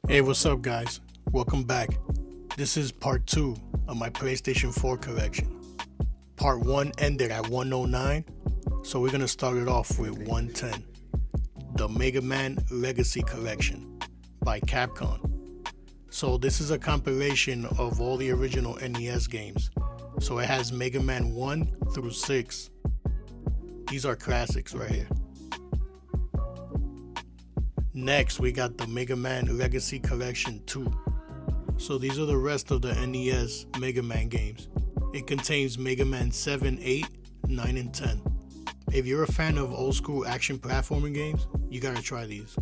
Hey, what's up guys? Welcome back. This is part 2 of my PlayStation 4 collection. Part 1 ended at 109, so we're gonna start it off with 110. The Mega Man Legacy Collection by Capcom. So this is a compilation of all the original NES games. So it has Mega Man 1 through 6. These are classics right here. Next, we got the Mega Man Legacy Collection 2. So these are the rest of the NES Mega Man games. It contains Mega Man 7, 8, 9, and 10. If you're a fan of old school action platforming games, you gotta try these.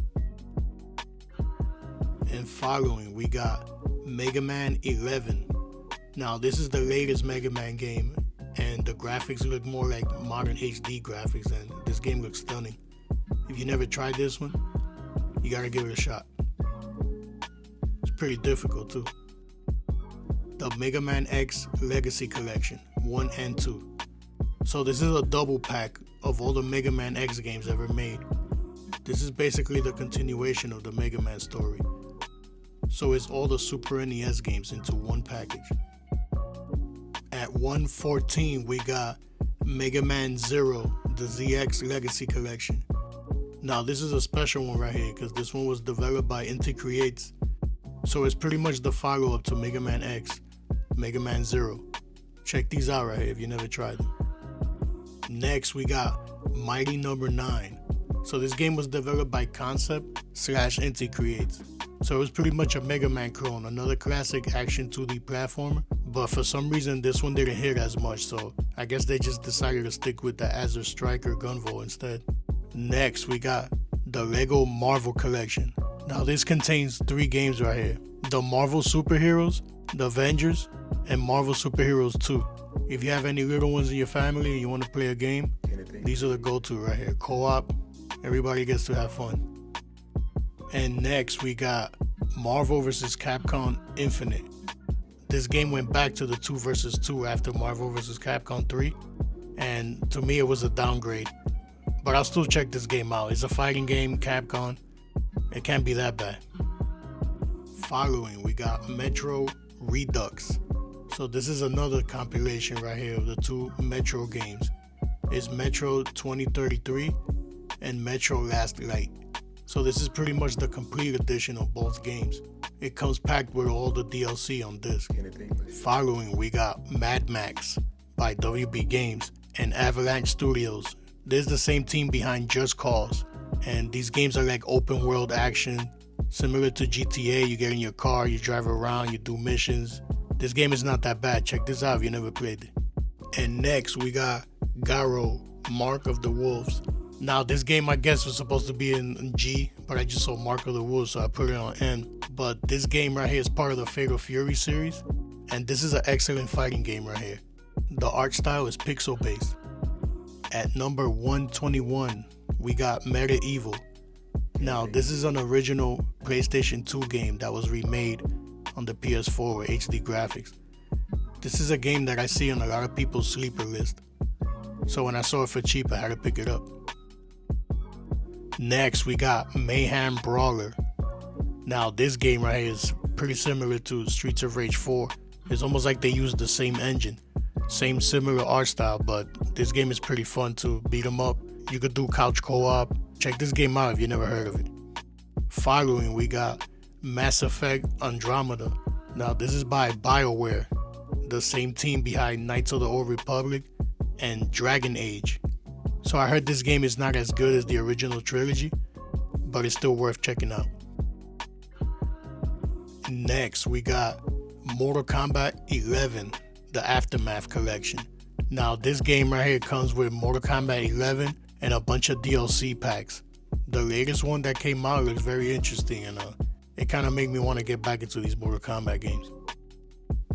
And following, we got Mega Man 11. Now this is the latest Mega Man game, and the graphics look more like modern HD graphics, and this game looks stunning. If you never tried this one, you gotta give it a shot. It's pretty difficult too. The Mega Man X Legacy Collection 1 and 2. So this is a double pack of all the Mega Man X games ever made. This is basically the continuation of the Mega Man story. So it's all the Super NES games into one package. At 114 we got Mega Man 0, the ZX Legacy Collection. Now this is a special one right here because this one was developed by Inti Creates. So it's pretty much the follow-up to Mega Man X, Mega Man 0. Check these out right here if you never tried them. Next we got Mighty Number 9. So this game was developed by Concept / Inti Creates. So it was pretty much a Mega Man clone, another classic action 2D platformer. But for some reason this one didn't hit as much, so I guess they just decided to stick with the Azure Striker Gunvolt instead. Next we got the Lego Marvel Collection. Now this contains 3 games right here. The Marvel Superheroes, the Avengers, and Marvel Superheroes 2. If you have any little ones in your family and you want to play a game, these are the go-to right here. Co-op, everybody gets to have fun. And next we got Marvel vs. Capcom Infinite. This game went back to the 2 vs. 2 after Marvel vs. Capcom 3, and to me it was a downgrade. But I'll still check this game out. It's a fighting game, Capcom. It can't be that bad. Following, we got Metro Redux. So this is another compilation right here of the 2 Metro games. It's Metro 2033 and Metro Last Light. So this is pretty much the complete edition of both games. It comes packed with all the DLC on disc. Following, we got Mad Max by WB Games and Avalanche Studios. This is the same team behind Just Cause, and these games are like open world action, similar to GTA. You get in your car, you drive around, you do missions. This game is not that bad. Check this out if you never played it. And next we got Garo, Mark of the Wolves. Now this game I guess was supposed to be in G, but I just saw Mark of the Wolves, so I put it on N. But this game right here is part of the Fatal Fury series, and this is an excellent fighting game right here. The art style is pixel based. At number 121, we got Medieval. Now, this is an original PlayStation 2 game that was remade on the PS4 with HD graphics. This is a game that I see on a lot of people's sleeper list. So when I saw it for cheap, I had to pick it up. Next, we got Mayhem Brawler. Now, this game right here is pretty similar to Streets of Rage 4. It's almost like they used the same engine. Same similar art style, but this game is pretty fun to beat 'em up. You could do couch co-op. Check this game out if you never heard of it. Following, we got Mass Effect Andromeda. Now this is by BioWare, the same team behind Knights of the Old Republic and Dragon Age. So I heard this game is not as good as the original trilogy, but it's still worth checking out. Next, we got Mortal Kombat 11. The Aftermath Collection. Now this game right here comes with Mortal Kombat 11 and a bunch of DLC packs. The latest one that came out looks very interesting, and it kind of made me want to get back into these Mortal Kombat games.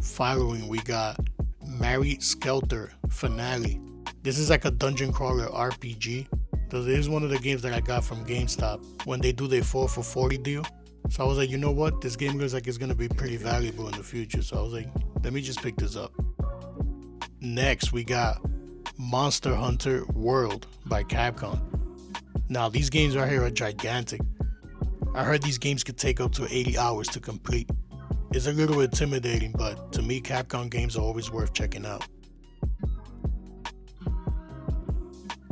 Following, we got Mary Skelter Finale. This is like a dungeon crawler RPG. This is one of the games that I got from GameStop when they do their 4 for 40 deal. So I was like, you know what? This game looks like it's going to be pretty valuable in the future. So I was like, let me just pick this up. Next, we got Monster Hunter World by Capcom. Now these games right here are gigantic. I heard these games could take up to 80 hours to complete. It's a little intimidating, but to me Capcom games are always worth checking out.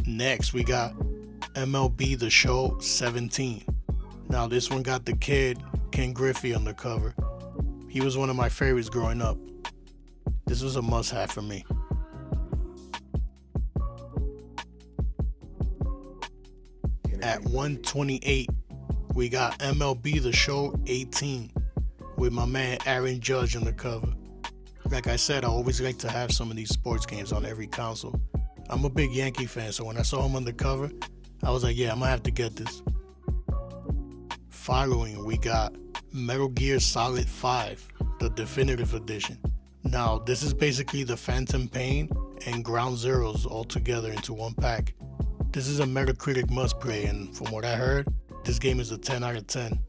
Next we got MLB The Show 17. Now this one got the kid, Ken Griffey, on the cover. He was one of my favorites growing up. This was a must-have for me. At 128, we got MLB The Show 18 with my man Aaron Judge on the cover. Like I said, I always like to have some of these sports games on every console. I'm a big Yankee fan, so when I saw him on the cover, I was like, yeah, I'm gonna have to get this. Following, we got Metal Gear Solid 5, the Definitive Edition. Now, this is basically the Phantom Pain and Ground Zeroes all together into one pack. This is a Metacritic must play, and from what I heard, this game is a 10 out of 10.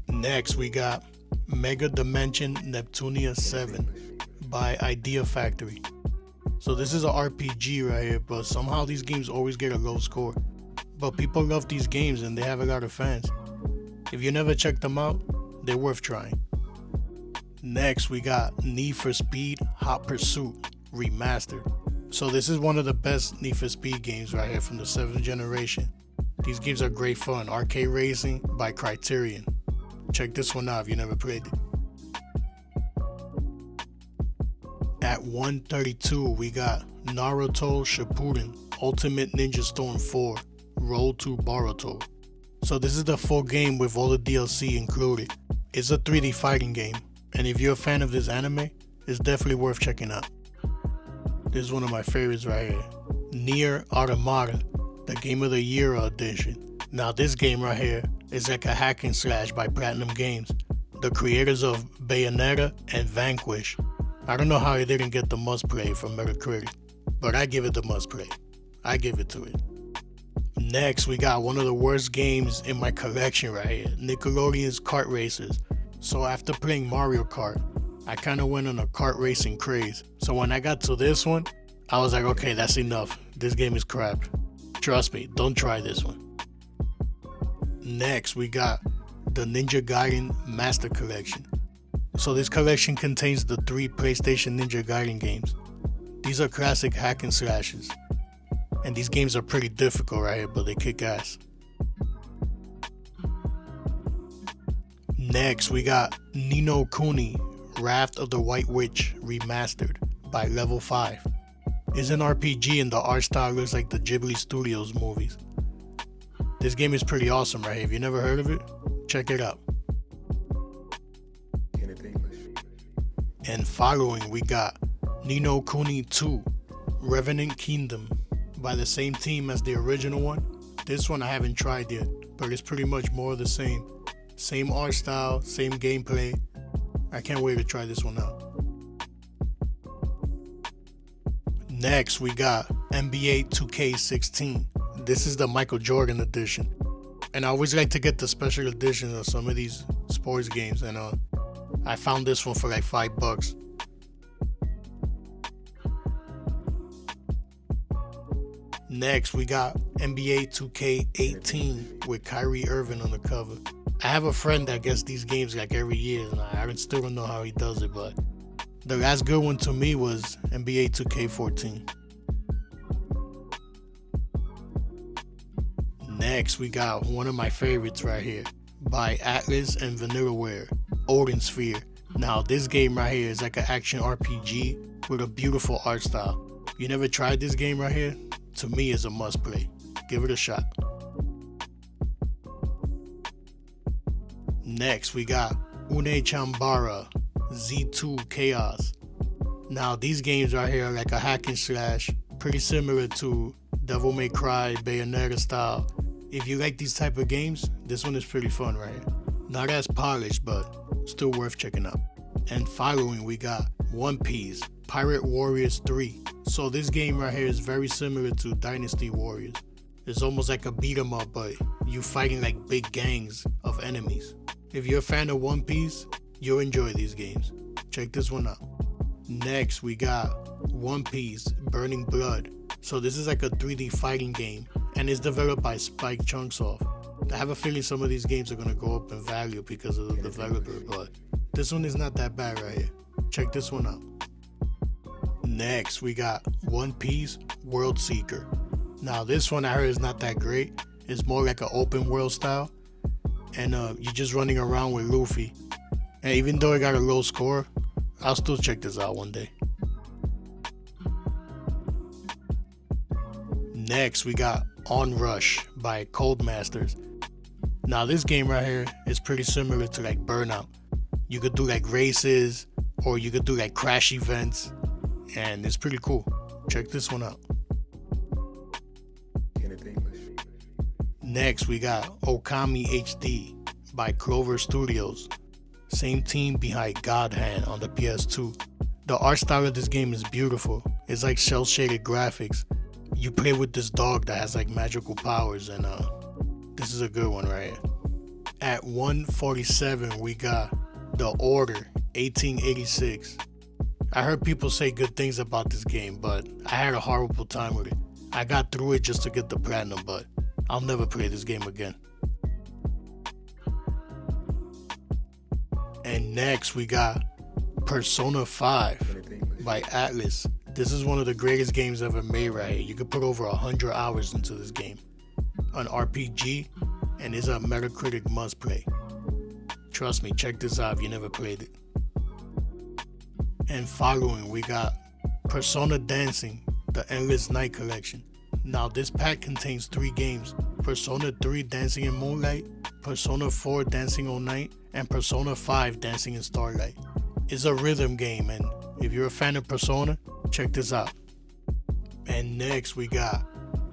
Next, we got Mega Dimension Neptunia 7 by Idea Factory. So this is an RPG right here, but somehow these games always get a low score. But people love these games and they have a lot of fans. If you never checked them out, they're worth trying. Next, we got Need for Speed Hot Pursuit Remastered. So this is one of the best Need for Speed games right here from the 7th generation. These games are great fun. Arcade racing by Criterion. Check this one out if you never played it. At 132, we got Naruto Shippuden Ultimate Ninja Storm 4 Road to Boruto. So this is the full game with all the DLC included. It's a 3D fighting game, and if you're a fan of this anime, it's definitely worth checking out. This is one of my favorites right here. Nier Automata, the Game of the Year edition. Now this game right here is like a hack and slash by Platinum Games, the creators of Bayonetta and Vanquish. I don't know how it didn't get the must play from Metacritic, but I give it the must play. I give it to it. Next, we got one of the worst games in my collection right here, Nickelodeon's Kart Racers. So after playing Mario Kart, I kind of went on a kart racing craze. So when I got to this one, I was like, okay, that's enough. This game is crap. Trust me, don't try this one. Next, we got the Ninja Gaiden Master Collection. So this collection contains the 3 PlayStation Ninja Gaiden games. These are classic hack and slashes. And these games are pretty difficult right here, but they kick ass. Next, we got Ni no Kuni Wrath of the White Witch Remastered by Level 5. It's an RPG and the art style looks like the Ghibli Studios movies. This game is pretty awesome right here. If you never heard of it, check it out. And following, we got Ni no Kuni 2 Revenant Kingdom by the same team as the original one. This one I haven't tried yet, but it's pretty much more of the same. Same art style, same gameplay. I can't wait to try this one out. Next, we got NBA 2K16. This is the Michael Jordan edition. And I always like to get the special edition of some of these sports games, and I found this one for like $5. Next, we got NBA 2K18 with Kyrie Irving on the cover. I have a friend that gets these games like every year, and I still don't know how he does it, but the last good one to me was NBA 2K14. Next, we got one of my favorites right here by Atlas and Vanillaware, Odin Sphere. Now, this game right here is like an action RPG with a beautiful art style. You never tried this game right here? To me, it's a must play. Give it a shot. Next, we got Une Chambara Z2 Chaos. Now, these games right here are like a hack and slash, pretty similar to Devil May Cry, Bayonetta style. If you like these type of games, this one is pretty fun right here. Not as polished, but still worth checking out. And following, we got One Piece Pirate Warriors 3. So this game right here is very similar to Dynasty Warriors. It's almost like a beat 'em up, but you fighting like big gangs of enemies. If you're a fan of One Piece, you'll enjoy these games. Check this one out. Next, we got One Piece Burning Blood. So this is like a 3D fighting game, and it's developed by Spike Chunsoft. I have a feeling some of these games are going to go up in value because of the developer, but this one is not that bad right here. Check this one out. Next, we got One Piece World Seeker. Now this one I heard is not that great. It's more like an open world style, and you're just running around with Luffy. And even though it got a low score, I'll still check this out one day. Next, we got Onrush by Codemasters. Now this game right here is pretty similar to like Burnout. You could do like races, or you could do like crash events, and it's pretty cool. Check this one out. Next, we got Okami HD by Clover Studios. Same team behind God Hand on the PS2. The art style of this game is beautiful. It's like cel-shaded graphics. You play with this dog that has like magical powers, and this is a good one right here. At 147, we got The Order 1886. I heard people say good things about this game, but I had a horrible time with it. I got through it just to get the platinum, but I'll never play this game again. And next we got Persona 5 by Atlas. This is one of the greatest games ever made right here. You could put over 100 hours into this game. An RPG, and it's a Metacritic must play. Trust me, check this out if you never played it. And following, we got Persona Dancing, the Endless Night Collection. Now this pack contains 3 games: Persona 3 Dancing in Moonlight, Persona 4 Dancing all Night, and Persona 5 Dancing in Starlight. It's a rhythm game, and if you're a fan of Persona, check this out. And next we got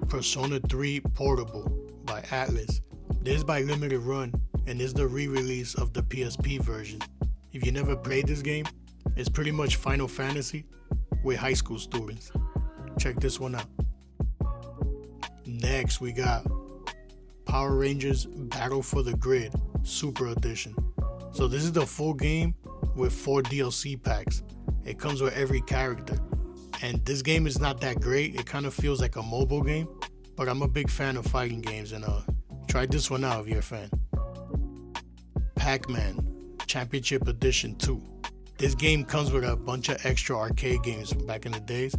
Persona 3 Portable by Atlas. This is by Limited Run, and is the re-release of the PSP version. If you never played this game, it's pretty much Final Fantasy with high school students. Check this one out. Next we got Power Rangers Battle for the Grid Super Edition. So this is the full game with 4 DLC packs. It comes with every character. And this game is not that great. It kind of feels like a mobile game, but I'm a big fan of fighting games, and try this one out if you're a fan. Pac-Man Championship Edition 2. This game comes with a bunch of extra arcade games from back in the days,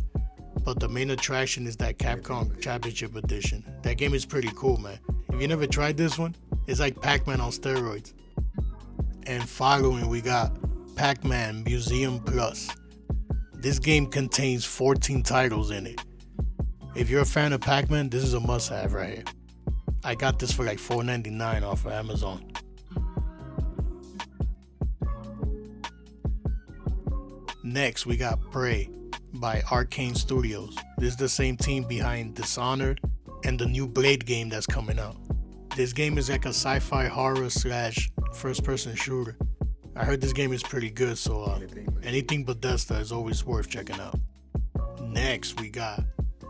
but the main attraction is that Capcom Championship Edition. That game is pretty cool, man. If you never tried this one, it's like Pac-Man on steroids. And following, we got Pac-Man Museum Plus. This game contains 14 titles in it. If you're a fan of Pac-Man, this is a must-have right here. I got this for like $4.99 off of Amazon. Next, we got Prey by Arcane Studios. This is the same team behind Dishonored and the new Blade game that's coming out. This game is like a sci-fi horror / first-person shooter. I heard this game is pretty good, so anything Bethesda is always worth checking out. Next, we got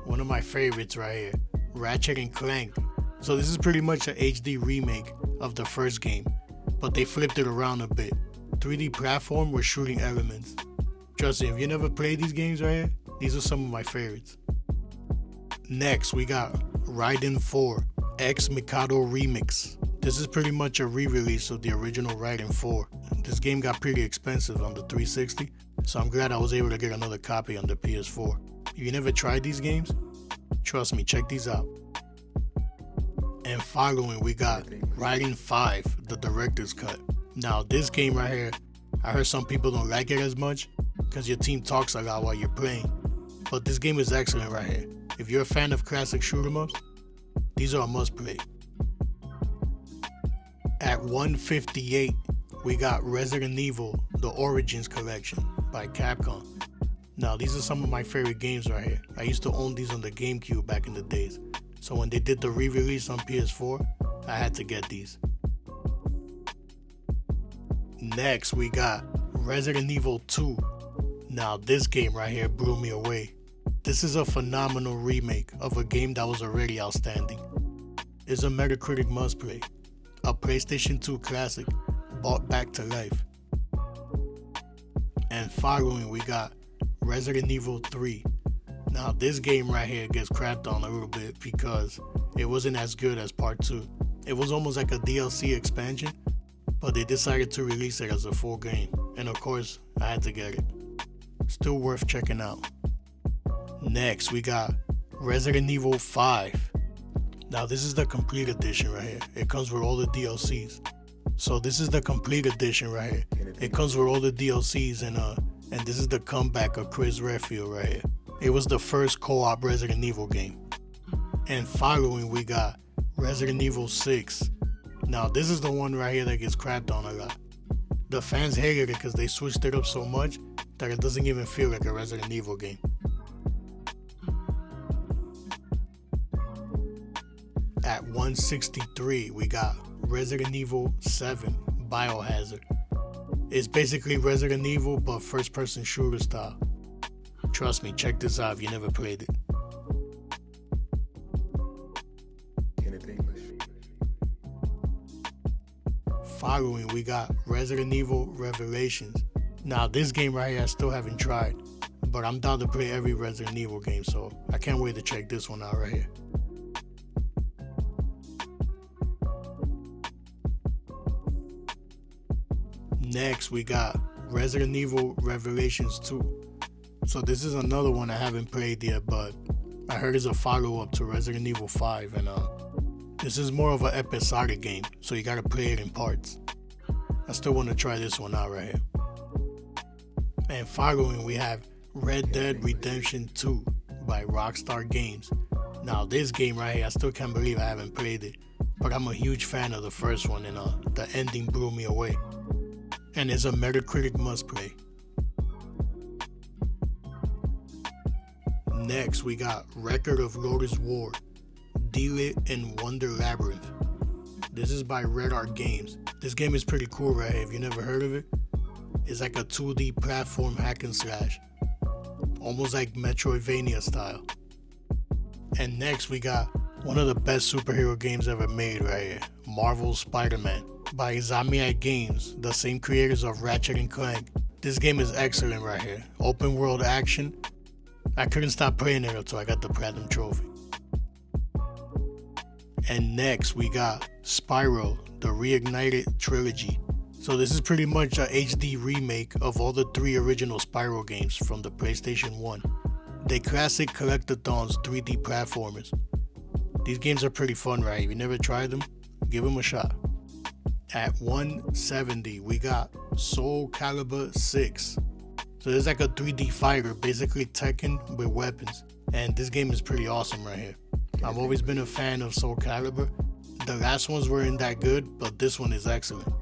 one of my favorites right here, Ratchet and Clank. So this is pretty much an HD remake of the first game, but they flipped it around a bit. 3D platform with shooting elements. Trust me, if you never played these games right here, these are some of my favorites. Next, we got Raiden 4 Ex Mikado Remix. This is pretty much a re-release of the original Raiden 4. This game got pretty expensive on the 360, so I'm glad I was able to get another copy on the PS4. If you never tried these games, trust me, check these out. And following, we got Raiden 5, the director's cut. Now this game right here, I heard some people don't like it as much because your team talks a lot while you're playing, but this game is excellent right here. If you're a fan of classic shoot 'em ups, these are a must play. At 158, we got Resident Evil The Origins Collection by Capcom. Now these are some of my favorite games right here. I used to own these on the GameCube back in the days, so when they did the re-release on PS4, I had to get these. Next, we got Resident Evil 2. Now this game right here blew me away. This is a phenomenal remake of a game that was already outstanding. It's a Metacritic must play, a PlayStation 2 classic brought back to life. And following, we got Resident Evil 3. Now this game right here gets crapped on a little bit because it wasn't as good as part 2. It was almost like a DLC expansion, but they decided to release it as a full game, and of course I had to get it. Still worth checking out. Next we got Resident Evil 5. Now this is the complete edition right here. It comes with all the DLCs. So this is the complete edition right here. It comes with all the DLCs and this is the comeback of Chris Redfield right here. It was the first co-op Resident Evil game. And following we got Resident Evil 6. Now this is the one right here that gets crapped on a lot. The fans hated it because they switched it up so much that it doesn't even feel like a Resident Evil game. At 163 we got Resident Evil 7 Biohazard. It's basically Resident Evil but first person shooter style. Trust me, check this out if you never played it. Following we got Resident Evil Revelations. Now this game right here I still haven't tried, but I'm down to play every Resident Evil game, so I can't wait to check this one out right here. Next we got Resident Evil Revelations 2. So this is another one I haven't played yet, but I heard it's a follow-up to Resident Evil 5, and this is more of an episodic game, so you gotta play it in parts. I still want to try this one out right here. And following we have Red Dead Redemption 2 by Rockstar Games. Now this game right here, I still can't believe I haven't played it, but I'm a huge fan of the first one, and the ending blew me away. And it's a Metacritic must play. Next we got Record of Lotus War, D-Lit and Wonder Labyrinth. This is by Red Art Games. This game is pretty cool right here if you never heard of it. It's like a 2D platform hack and slash, almost like Metroidvania style. And next we got one of the best superhero games ever made right here, Marvel's Spider-Man by Insomniac Games, the same creators of Ratchet & Clank. This game is excellent right here. Open world action. I couldn't stop playing it until I got the Platinum Trophy. And next we got Spyro, the Reignited Trilogy. So this is pretty much a HD remake of all the 3 original Spyro games from the PlayStation 1. They classic collectathons 3D platformers. These games are pretty fun, right? If you never tried them, give them a shot. At 170 we got Soul Calibur 6. So it's like a 3D fighter, basically Tekken with weapons. And this game is pretty awesome right here. I've always been a fan of Soul Calibur. The last ones weren't that good, but this one is excellent.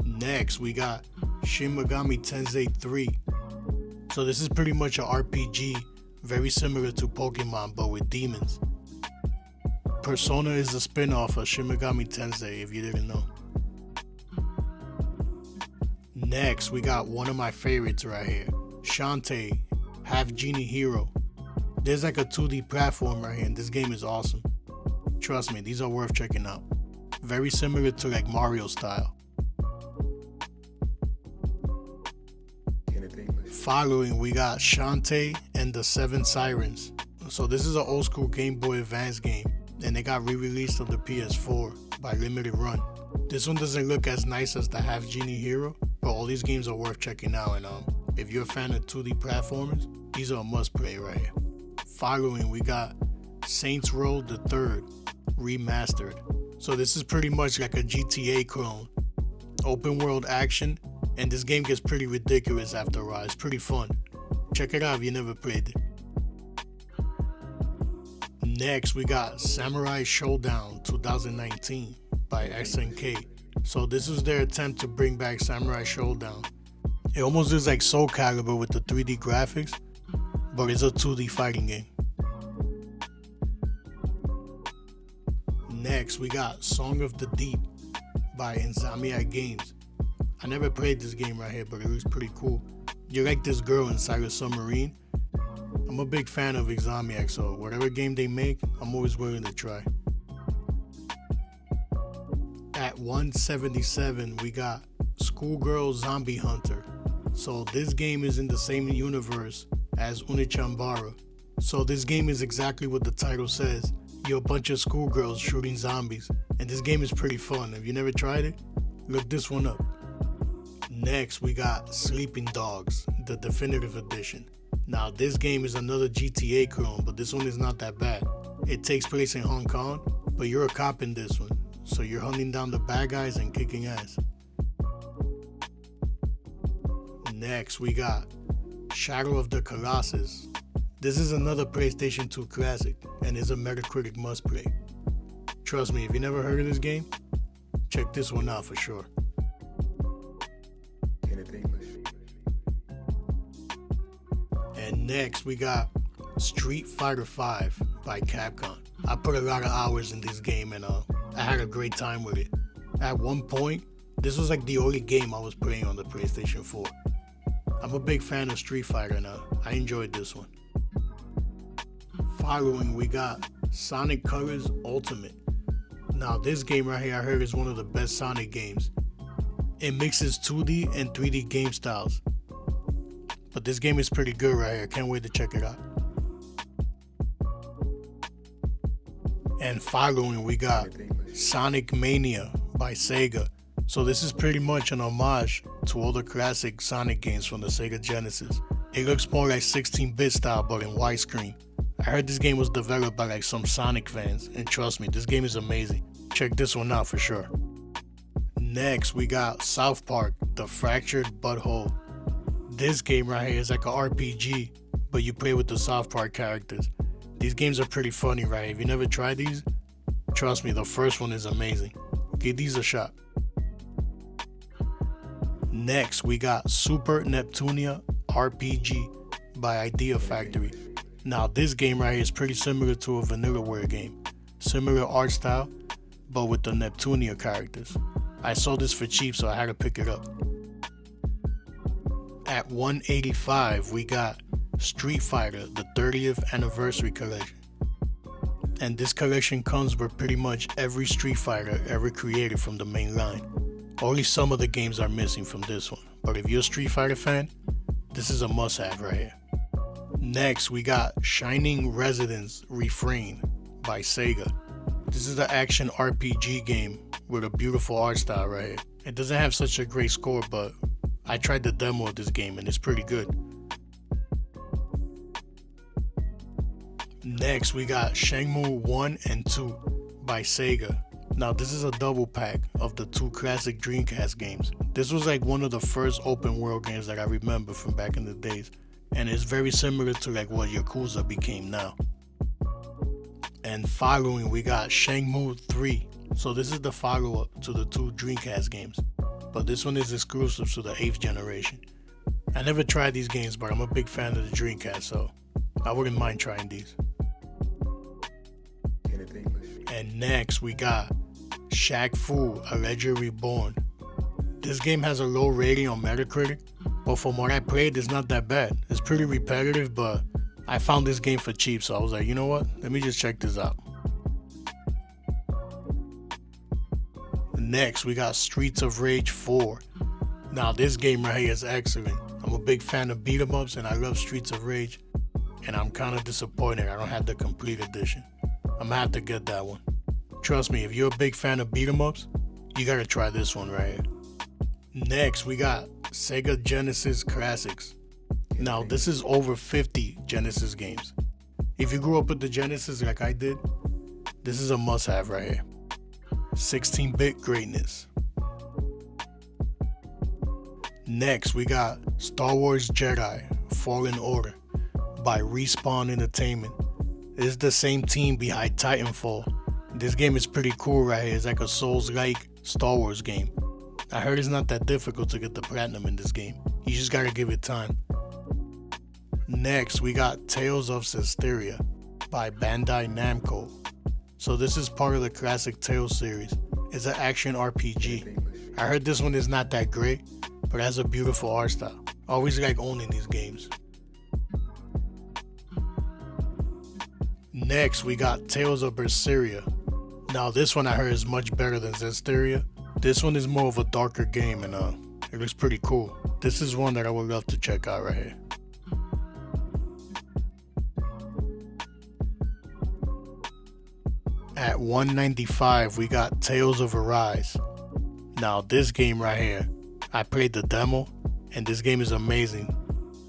Next we got Shin Megami Tensei 3. So this is pretty much an RPG, very similar to Pokemon but with demons. Persona is a spin-off of Shin Megami Tensei if you didn't know. Next we got one of my favorites right here, Shantae, Half Genie Hero. There's like a 2D platform right here and this game is awesome. Trust me, these are worth checking out. Very similar to like Mario style. Following we got Shantae and the Seven Sirens. So this is an old school Game Boy Advance game and it got re-released on the PS4 by Limited Run. This one doesn't look as nice as the Half Genie Hero, but all these games are worth checking out, and if you're a fan of 2D platformers, these are a must play right here. Following we got Saints Row the Third Remastered. So this is pretty much like a GTA clone. Open world action, and this game gets pretty ridiculous after a while. It's pretty fun. Check it out if you never played it. Next we got Samurai Showdown 2019 by SNK. So this was their attempt to bring back Samurai Showdown. It almost looks like Soul Calibur with the 3D graphics, but it's a 2D fighting game. Next we got Song of the Deep by Insomniac Games. I never played this game right here, but it looks pretty cool. You're like this girl inside a submarine. I'm a big fan of Insomniac, so whatever game they make, I'm always willing to try. At 177 we got Schoolgirl Zombie Hunter. So this game is in the same universe as Unichambara. So this game is exactly what the title says. You're a bunch of schoolgirls shooting zombies. And this game is pretty fun. If you never tried it, look this one up. Next, we got Sleeping Dogs, the definitive edition. Now this game is another GTA clone, but this one is not that bad. It takes place in Hong Kong, but you're a cop in this one. So you're hunting down the bad guys and kicking ass. Next, we got Shadow of the Colossus. This is another PlayStation 2 classic and is a Metacritic must play. Trust me, if you never heard of this game, check this one out for sure. And next we got Street Fighter V by Capcom. I put a lot of hours in this game and I had a great time with it. At one point, this was like the only game I was playing on the PlayStation 4. I'm a big fan of Street Fighter now. I enjoyed this one. Following, we got Sonic Colors Ultimate. Now this game right here I heard is one of the best Sonic games. It mixes 2D and 3D game styles. But this game is pretty good right here. Can't wait to check it out. And following, we got Sonic Mania by Sega. So this is pretty much an homage to all the classic Sonic games from the Sega Genesis. It looks more like 16-bit style but in widescreen. I heard this game was developed by like some Sonic fans, and trust me, this game is amazing. Check this one out for sure. Next, we got South Park, The Fractured But Whole. This game right here is like an RPG, but you play with the South Park characters. These games are pretty funny right here. If you never tried these, trust me, the first one is amazing. Give these a shot. Next, we got Super Neptunia RPG by Idea Factory. Now this game right here is pretty similar to a Vanillaware game. Similar art style, but with the Neptunia characters. I saw this for cheap, so I had to pick it up. At 185, we got Street Fighter, the 30th Anniversary Collection. And this collection comes with pretty much every Street Fighter ever created from the main line. Only some of the games are missing from this one, but if you're a Street Fighter fan, this is a must-have right here. Next, we got Shining Residence Refrain by Sega. This is the action RPG game with a beautiful art style right here. It doesn't have such a great score, but I tried the demo of this game and it's pretty good. Next, we got Shenmue 1 and 2 by Sega. Now this is a double pack of the two classic Dreamcast games. This was like one of the first open world games that I remember from back in the days. And it's very similar to like what Yakuza became now. And following, we got Shenmue 3. So this is the follow-up to the two Dreamcast games. But this one is exclusive to the 8th generation. I never tried these games, but I'm a big fan of the Dreamcast, so I wouldn't mind trying these. And next, we got Shaq Fu, A Legend Reborn. This game has a low rating on Metacritic, but from what I played, it's not that bad. It's pretty repetitive, but I found this game for cheap, so I was like, you know what? Let me just check this out. Next, we got Streets of Rage 4. Now, this game right here is excellent. I'm a big fan of beat 'em ups, and I love Streets of Rage. And I'm kind of disappointed I don't have the complete edition. I'm gonna have to get that one. Trust me, if you're a big fan of beat 'em ups, you gotta try this one right here. Next, we got Sega Genesis Classics. Now, this is over 50 Genesis games. If you grew up with the Genesis like I did, this is a must-have right here. 16-bit greatness. Next, we got Star Wars Jedi Fallen Order by Respawn Entertainment. It is the same team behind Titanfall. This game is pretty cool right here. It's like a Souls-like Star Wars game. I heard it's not that difficult to get the platinum in this game. You just gotta give it time. Next, we got Tales of Cesteria by Bandai Namco. So this is part of the classic Tales series. It's an action RPG. I heard this one is not that great, but it has a beautiful art style. I always like owning these games. Next, we got Tales of Berseria. Now this one I heard is much better than Zestiria. This one is more of a darker game, and It looks pretty cool. This is one that I would love to check out right here. At 195, we got Tales of Arise. Now this game right here, I played the demo, and this game is amazing.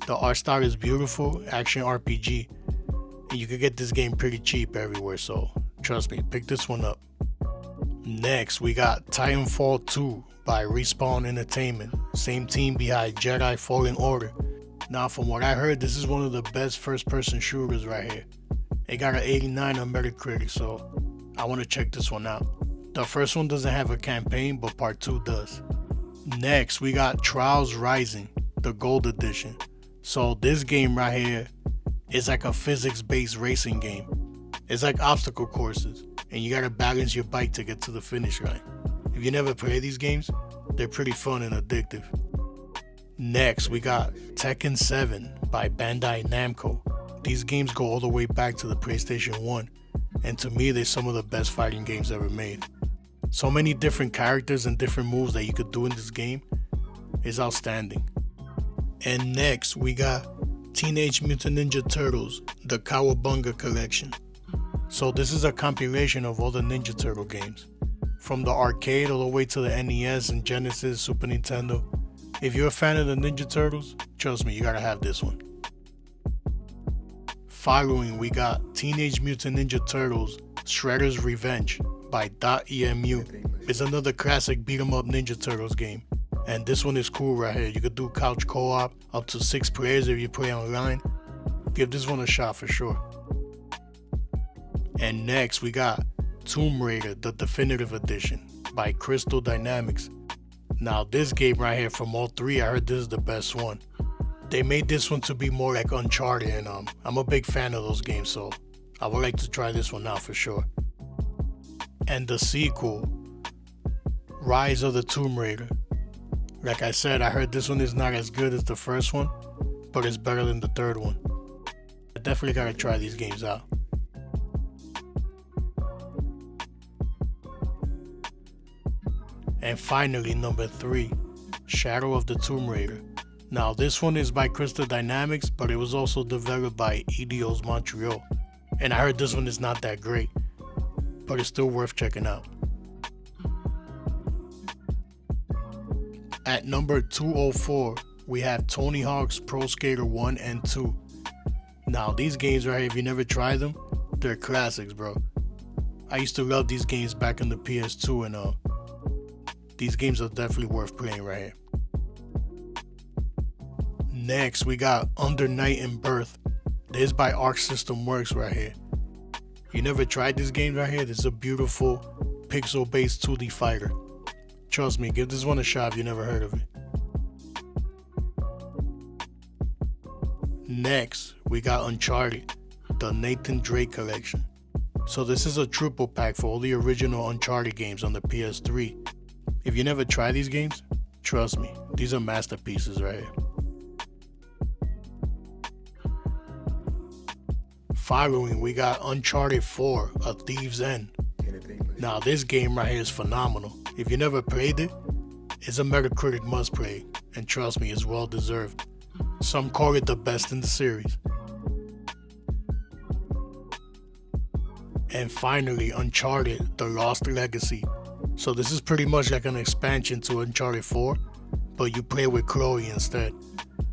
The art style is beautiful, action RPG, and you can get this game pretty cheap everywhere, so trust me, pick this one up. Next, we got Titanfall 2 by Respawn Entertainment, same team behind Jedi Fallen Order. Now from what I heard, this is one of the best first-person shooters right here. It got an 89 on Metacritic, so I want to check this one out. The first one doesn't have a campaign, but part 2 does. Next, we got Trials Rising, the Gold Edition. So this game right here is like a physics-based racing game. It's like obstacle courses, and you gotta balance your bike to get to the finish line. If you never play these games, they're pretty fun and addictive. Next, we got Tekken 7 by Bandai Namco. These games go all the way back to the PlayStation 1, and to me, they're some of the best fighting games ever made. So many different characters and different moves that you could do in this game is outstanding. And next, we got Teenage Mutant Ninja Turtles, the Cowabunga Collection. So this is a compilation of all the Ninja Turtle games, from the arcade all the way to the NES and Genesis, Super Nintendo. If you're a fan of the Ninja Turtles, trust me, you gotta have this one. Following, we got Teenage Mutant Ninja Turtles Shredder's Revenge by .emu. It's another classic beat-em-up Ninja Turtles game, and this one is cool right here. You could do couch co-op up to 6 players if you play online. Give this one a shot for sure. And next, we got Tomb Raider, the Definitive Edition by Crystal Dynamics. Now this game right here, from all 3, I heard this is the best one. They made this one to be more like Uncharted, and I'm a big fan of those games, so I would like to try this one out for sure. And the sequel, Rise of the Tomb Raider. Like I said, I heard this one is not as good as the first one, but it's better than the third one. I definitely gotta try these games out. And finally, number 3, Shadow of the Tomb Raider. Now this one is by Crystal Dynamics, but it was also developed by Eidos Montreal. And I heard this one is not that great, but it's still worth checking out. At number 204, we have Tony Hawk's Pro Skater 1 and 2. Now these games right here, if you never tried them, they're classics, bro. I used to love these games back in the PS2, and these games are definitely worth playing right here. Next, we got Under Night and Birth. This is by Arc System Works right here. You never tried this game right here? This is a beautiful pixel-based 2D fighter. Trust me, give this one a shot if you never heard of it. Next, we got Uncharted, the Nathan Drake Collection. So this is a triple pack for all the original Uncharted games on the PS3. If you never tried these games, trust me, these are masterpieces right here. Following, we got Uncharted 4, A Thief's End. Now this game right here is phenomenal. If you never played it, it's a Metacritic must play, and trust me, it's well deserved. Some call it the best in the series. And finally, Uncharted, The Lost Legacy. So this is pretty much like an expansion to Uncharted 4, but you play with Chloe instead.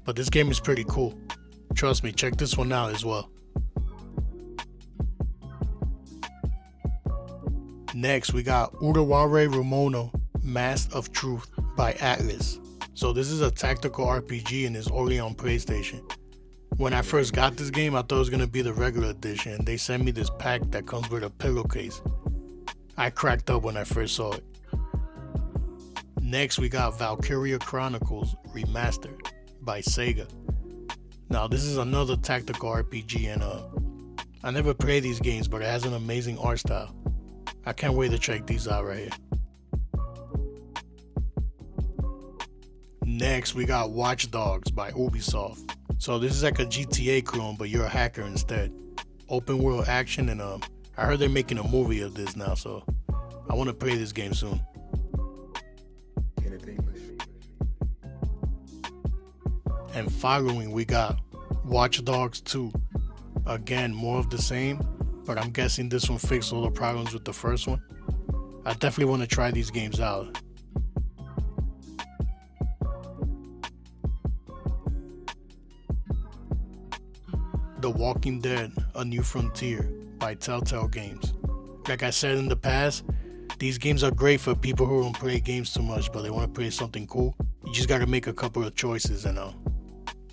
But this game is pretty cool. Trust me, check this one out as well. Next, we got Uruware Ramono, Mask of Truth by Atlas. So this is a tactical RPG and is only on PlayStation. When I first got this game, I thought it was going to be the regular edition, and they sent me this pack that comes with a pillowcase. I cracked up when I first saw it. Next, we got Valkyria Chronicles Remastered by Sega. Now this is another tactical RPG, and I never played these games, but it has an amazing art style. I can't wait to check these out right here. Next, we got Watch Dogs by Ubisoft. So this is like a GTA clone, but you're a hacker instead. Open world action, and I heard they're making a movie of this now, so I want to play this game soon. And following, we got Watch Dogs 2. Again, more of the same, but I'm guessing this one fixed all the problems with the first one. I definitely want to try these games out. The Walking Dead: A New Frontier by Telltale Games. Like I said in the past, these games are great for people who don't play games too much, but they want to play something cool. You just gotta make a couple of choices, and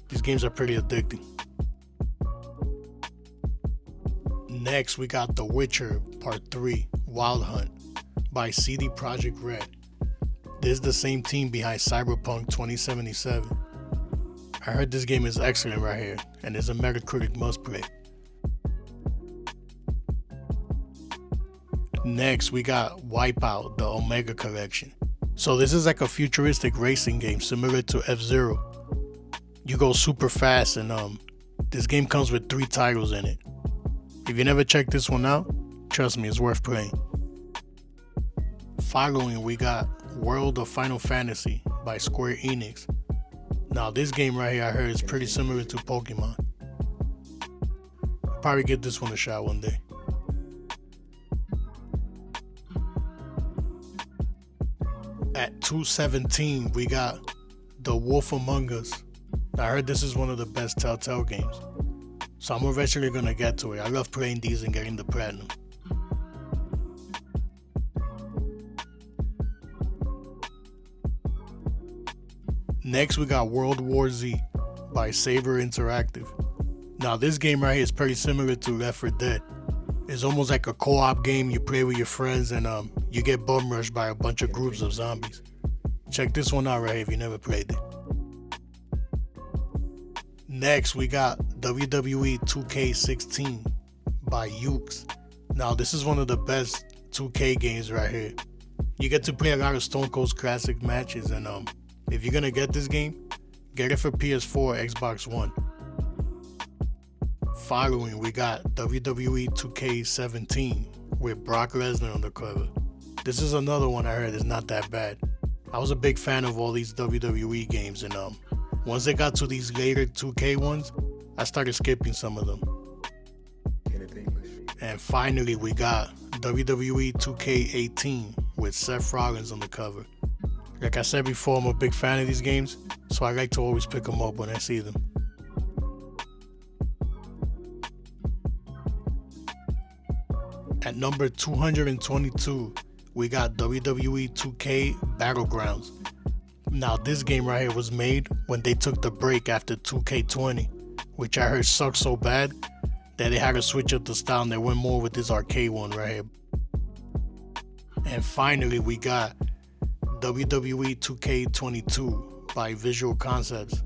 these games are pretty addicting. Next, we got The Witcher Part 3 Wild Hunt by CD Projekt Red. This is the same team behind Cyberpunk 2077. I heard this game is excellent right here, and is a Metacritic must play. Next, we got Wipeout, the Omega Collection. So this is like a futuristic racing game similar to F-Zero. You go super fast, and this game comes with 3 titles in it. If you never checked this one out, trust me, it's worth playing. Following, we got World of Final Fantasy by Square Enix. Now this game right here I heard is pretty similar to Pokemon. I'll probably give this one a shot one day. At 2:17, we got The Wolf Among Us. I heard this is one of the best Telltale games, so I'm eventually gonna get to it. I love playing these and getting the platinum. Next, we got World War Z by Saber Interactive. Now this game right here is pretty similar to Left 4 Dead. It's almost like a co-op game. You play with your friends, and you get bum rushed by a bunch of groups of zombies. Check this one out right here if you never played it. Next, we got WWE 2K16 by Ukes. Now this is one of the best 2K games right here. You get to play a lot of Stone Cold Classic matches, and if you're gonna get this game, get it for PS4 or Xbox One. Following, we got WWE 2K17 with Brock Lesnar on the cover. This is another one I heard is not that bad. I was a big fan of all these WWE games, and once they got to these later 2K ones, I started skipping some of them. And finally, we got WWE 2K18 with Seth Rollins on the cover. Like I said before, I'm a big fan of these games, so I like to always pick them up when I see them. At number 222, we got WWE 2K Battlegrounds. Now this game right here was made when they took the break after 2K20, which I heard sucked so bad that they had to switch up the style and they went more with this arcade one right here. And finally, we got WWE 2K22 by Visual Concepts.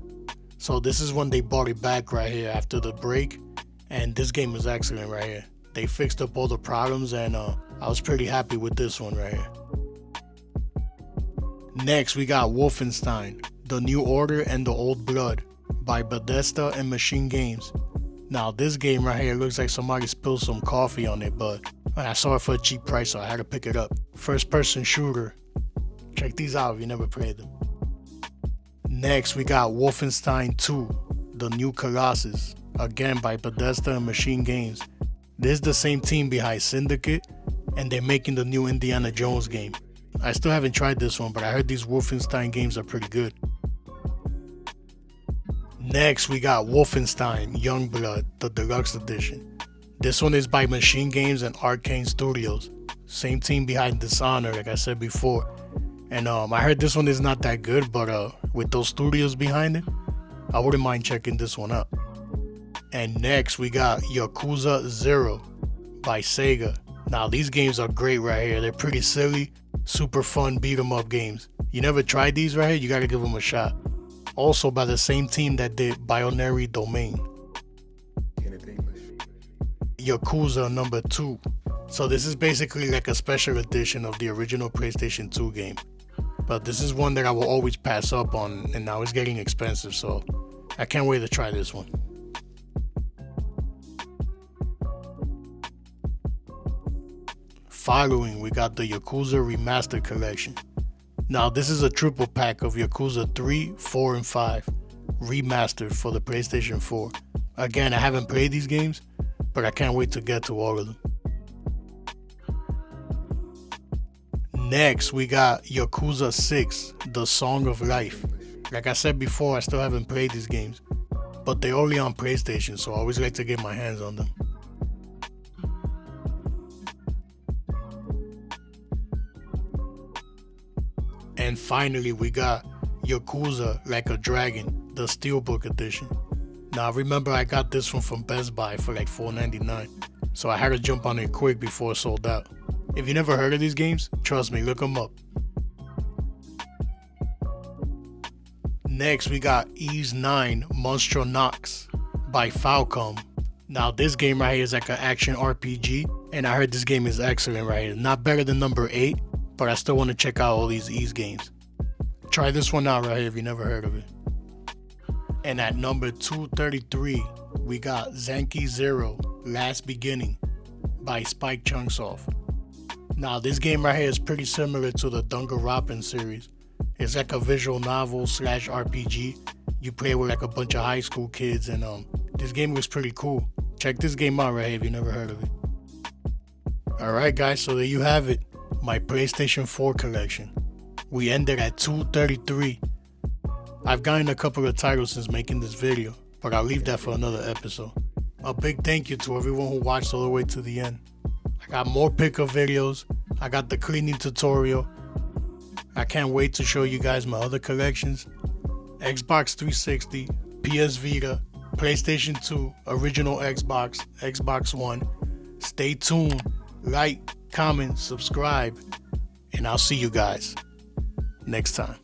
So this is when they brought it back right here after the break, and this game is excellent right here. They fixed up all the problems, and I was pretty happy with this one right here. Next, we got Wolfenstein: The New Order and the Old Blood by Bethesda and Machine Games. Now this game right here looks like somebody spilled some coffee on it, but I saw it for a cheap price, so I had to pick it up. First person shooter. Check these out if you never played them. Next, we got Wolfenstein 2: The New Colossus, again by Bethesda and Machine Games. This is the same team behind Syndicate, and they're making the new Indiana Jones game. I still haven't tried this one, but I heard these Wolfenstein games are pretty good. Next, we got Wolfenstein Youngblood, the Deluxe Edition. This one is by Machine Games and Arcane Studios. Same team behind Dishonored, like I said before. And I heard this one is not that good, but with those studios behind it, I wouldn't mind checking this one out. And next, we got Yakuza 0 by Sega. Now these games are great right here. They're pretty silly, super fun beat 'em up games. You never tried these right here? You gotta give them a shot. Also by the same team that did Binary Domain. Yakuza number 2. So this is basically like a special edition of the original PlayStation 2 game. But this is one that I will always pass up on, and now it's getting expensive, so I can't wait to try this one. Following, we got the Yakuza Remastered Collection. Now this is a triple pack of Yakuza 3, 4, and 5. remastered for the PlayStation 4. Again, I haven't played these games, but I can't wait to get to all of them. Next, we got Yakuza 6, The Song of Life. Like I said before, I still haven't played these games, but they're only on PlayStation, so I always like to get my hands on them. And finally, we got Yakuza Like a Dragon, the Steelbook Edition. Now, remember I got this one from Best Buy for like $4.99, so I had to jump on it quick before it sold out. If you never heard of these games, trust me, look them up. Next, we got Ys 9 Monstronauts by Falcom. Now, this game right here is like an action RPG, and I heard this game is excellent right here. Not better than number 8, but I still want to check out all these Ys games. Try this one out right here if you never heard of it. And at number 233, we got Zanki Zero Last Beginning by Spike Chunsoft. Now, this game right here is pretty similar to the Danganronpa series. It's like a visual novel / RPG. You play with like a bunch of high school kids, and this game was pretty cool. Check this game out right here if you never heard of it. Alright guys, so there you have it. My PlayStation 4 collection. We ended at 233. I've gotten a couple of titles since making this video, but I'll leave that for another episode. A big thank you to everyone who watched all the way to the end. I got more pickup videos. I got the cleaning tutorial. I can't wait to show you guys my other collections. Xbox 360, PS Vita, PlayStation 2, original Xbox, Xbox One. Stay tuned, like, comment, subscribe, and I'll see you guys next time.